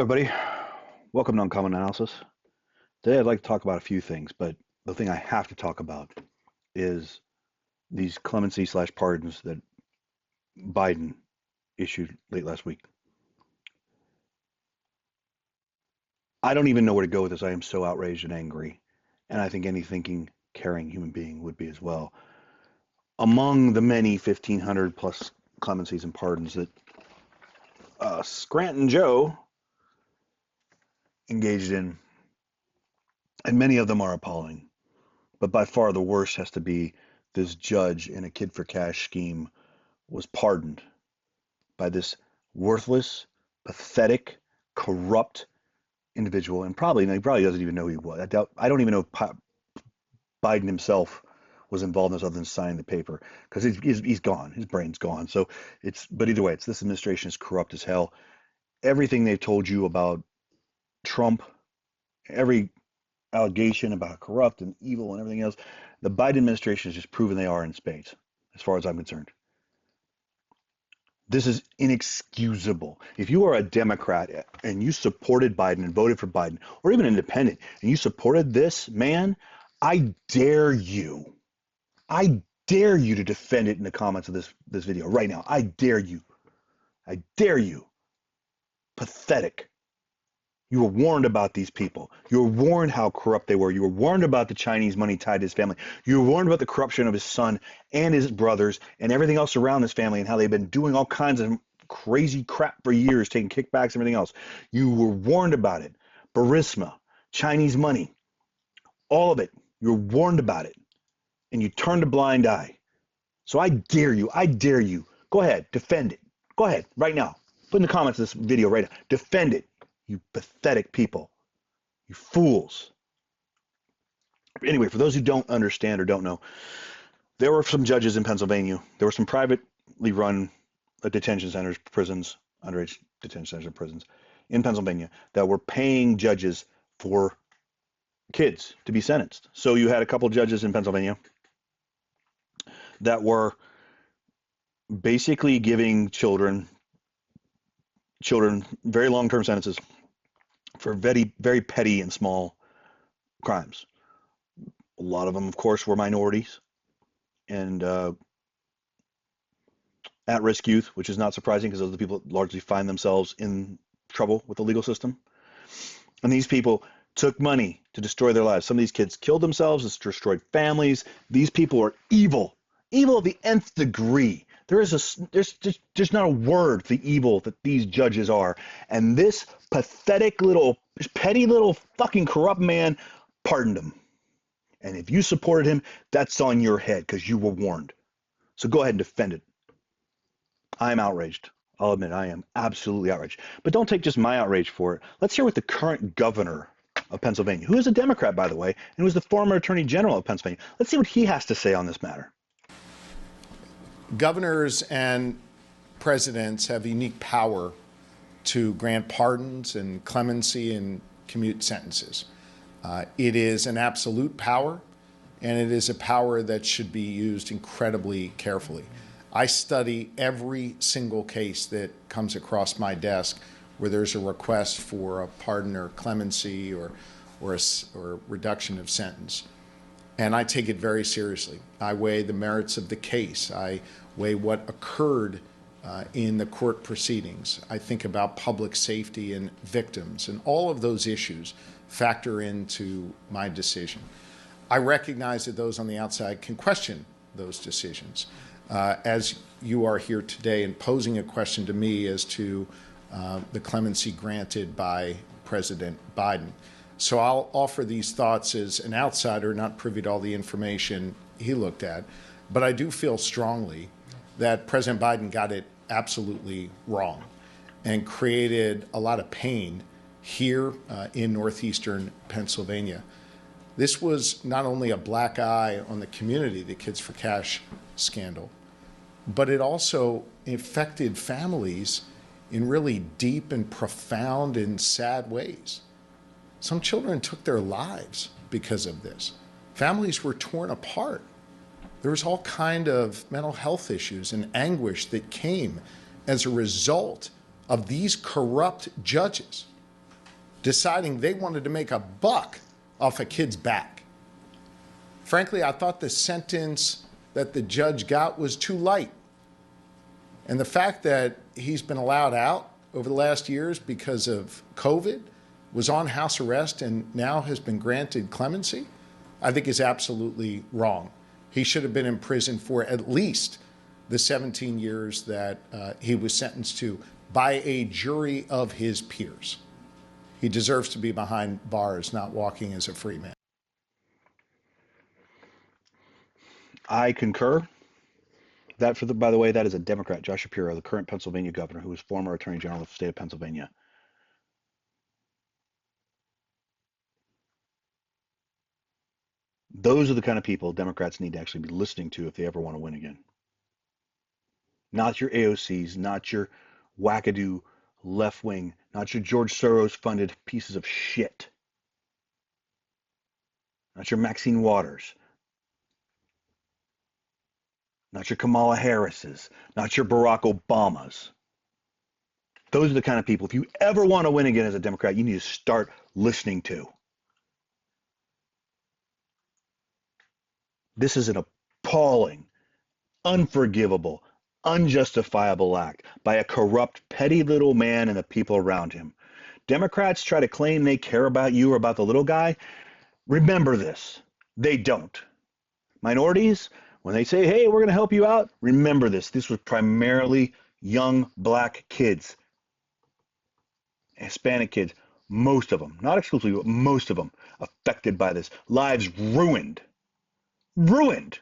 Everybody, welcome to Uncommon Analysis. Today I'd like to talk about a few things, but the thing I have to talk about is these clemency slash pardons that Biden issued late last week. I don't even know where to go with this. I am so outraged and angry, and I think any thinking, caring human being would be as well. Among the many 1,500 plus clemencies and pardons that Scranton Joe engaged in, and many of them are appalling. But by far the worst has to be this judge in a kid for cash scheme was pardoned by this worthless, pathetic, corrupt individual, and he probably doesn't even know who he was. I don't even know if Biden himself was involved in this other than signing the paper, because he's gone. His brain's gone. But either way, this administration is corrupt as hell. Everything they've told you about Trump, every allegation about corrupt and evil and everything else, the Biden administration has just proven they are in spades, as far as I'm concerned. This is inexcusable. If you are a Democrat and you supported Biden and voted for Biden, or even independent, and you supported this man, I dare you to defend it in the comments of this video right now. I dare you. Pathetic. You were warned about these people. You were warned how corrupt they were. You were warned about the Chinese money tied to his family. You were warned about the corruption of his son and his brothers and everything else around his family, and how they've been doing all kinds of crazy crap for years, taking kickbacks and everything else. You were warned about it. Burisma, Chinese money, all of it. You were warned about it, and you turned a blind eye. So I dare you. Go ahead, defend it. Go ahead, right now. Put in the comments of this video right now. Defend it. You pathetic people. You fools. Anyway, for those who don't understand or don't know, there were some judges in Pennsylvania. There were some privately run detention centers, prisons, underage detention centers and prisons in Pennsylvania that were paying judges for kids to be sentenced. So you had a couple judges in Pennsylvania that were basically giving children very long-term sentences for very, very petty and small crimes. A lot of them, of course, were minorities and at-risk youth, which is not surprising because those are the people that largely find themselves in trouble with the legal system. And these people took money to destroy their lives. Some of these kids killed themselves, destroyed families. These people are evil of the nth degree. There's not a word for the evil that these judges are. And this pathetic petty little fucking corrupt man pardoned him. And if you supported him, that's on your head because you were warned. So go ahead and defend it. I'm outraged. I'll admit I am absolutely outraged. But don't take just my outrage for it. Let's hear what the current governor of Pennsylvania, who is a Democrat, by the way, and was the former Attorney General of Pennsylvania. Let's see what he has to say on this matter. Governors and presidents have unique power to grant pardons and clemency and commute sentences. It is an absolute power, and it is a power that should be used incredibly carefully. I study every single case that comes across my desk where there's a request for a pardon or clemency or reduction of sentence. And I take it very seriously. I weigh the merits of the case. I weigh what occurred in the court proceedings. I think about public safety and victims, and all of those issues factor into my decision. I recognize that those on the outside can question those decisions. As you are here today and posing a question to me as to the clemency granted by President Biden. So I'll offer these thoughts as an outsider, not privy to all the information he looked at. But I do feel strongly that President Biden got it absolutely wrong and created a lot of pain here in northeastern Pennsylvania. This was not only a black eye on the community, the Kids for Cash scandal, but it also affected families in really deep and profound and sad ways. Some children took their lives because of this. Families were torn apart. There was all kind of mental health issues and anguish that came as a result of these corrupt judges. deciding they wanted to make a buck off a kid's back. Frankly, I thought the sentence that the judge got was too light. And the fact that he's been allowed out over the last years because of COVID, was on house arrest, and now has been granted clemency, I think is absolutely wrong. He should have been in prison for at least the 17 years that he was sentenced to by a jury of his peers. He deserves to be behind bars, not walking as a free man. I concur. That, by the way, that is a Democrat, Josh Shapiro, the current Pennsylvania governor, who was former Attorney General of the state of Pennsylvania. Those are the kind of people Democrats need to actually be listening to if they ever want to win again. Not your AOCs, not your wackadoo left wing, not your George Soros funded pieces of shit. Not your Maxine Waters. Not your Kamala Harris's, not your Barack Obama's. Those are the kind of people, if you ever want to win again as a Democrat, you need to start listening to. This is an appalling, unforgivable, unjustifiable act by a corrupt, petty little man and the people around him. Democrats try to claim they care about you or about the little guy. Remember this. They don't. Minorities, when they say, hey, we're going to help you out, remember this. This was primarily young black kids, Hispanic kids, most of them, not exclusively, but most of them affected by this. Lives ruined. Ruined.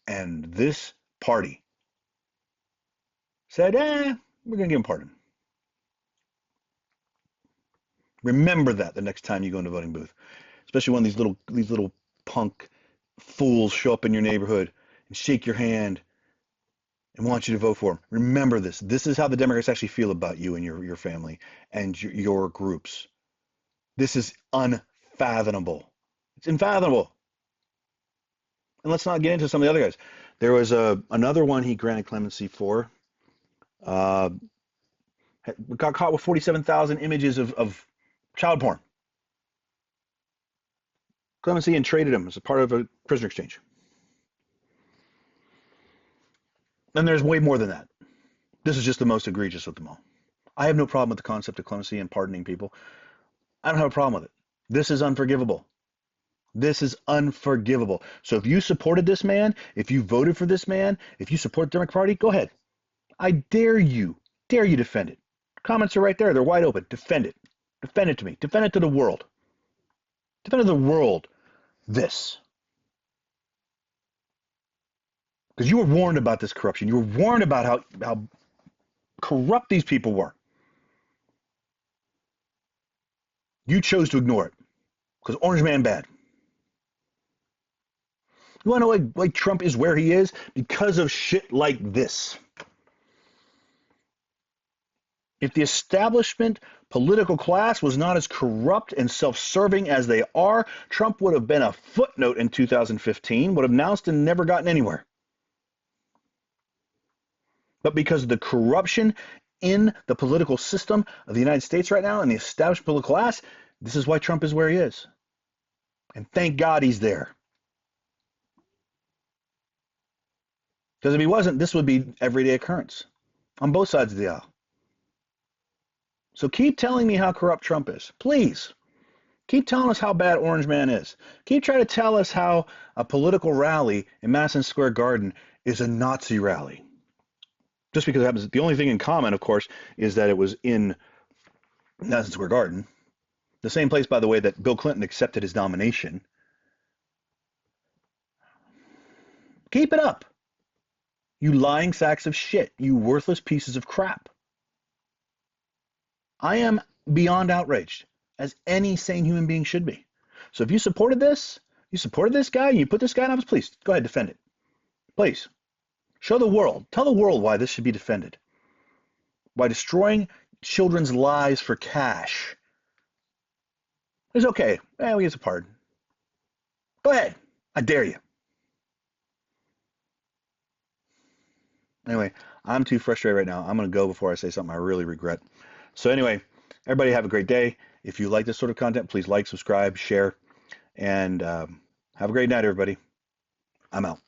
And this party said, we're going to give him pardon. Remember that the next time you go into the voting booth, especially when these little punk fools show up in your neighborhood and shake your hand and want you to vote for them. Remember this. This is how the Democrats actually feel about you and your family and your groups. This is unfathomable. It's unfathomable. And let's not get into some of the other guys. There was another one he granted clemency for. Got caught with 47,000 images of child porn. Clemency and traded him as a part of a prisoner exchange. And there's way more than that. This is just the most egregious of them all. I have no problem with the concept of clemency and pardoning people. I don't have a problem with it. This is unforgivable. This is unforgivable. So if you supported this man, if you voted for this man, if you support the Democratic Party, go ahead. I dare you defend it. Comments are right there. They're wide open. Defend it. Defend it to me. Defend it to the world. Defend to the world this. Because you were warned about this corruption. You were warned about how corrupt these people were. You chose to ignore it. Because Orange Man bad. You want to know why Trump is where he is? Because of shit like this. If the establishment political class was not as corrupt and self-serving as they are, Trump would have been a footnote in 2015, would have announced and never gotten anywhere. But because of the corruption in the political system of the United States right now and the established political class, this is why Trump is where he is. And thank God he's there. Because if he wasn't, this would be everyday occurrence on both sides of the aisle. So keep telling me how corrupt Trump is. Please. Keep telling us how bad Orange Man is. Keep trying to tell us how a political rally in Madison Square Garden is a Nazi rally. Just because it happens. The only thing in common, of course, is that it was in Madison Square Garden. The same place, by the way, that Bill Clinton accepted his nomination. Keep it up. You lying sacks of shit. You worthless pieces of crap. I am beyond outraged, as any sane human being should be. So if you supported this guy, and you put this guy in office, please, go ahead, defend it. Please. Show the world. Tell the world why this should be defended. Why destroying children's lives for cash is okay. We get a pardon. Go ahead. I dare you. Anyway, I'm too frustrated right now. I'm going to go before I say something I really regret. So anyway, Everybody have a great day. If you like this sort of content, please like, subscribe, share, and have a great night, everybody. I'm out.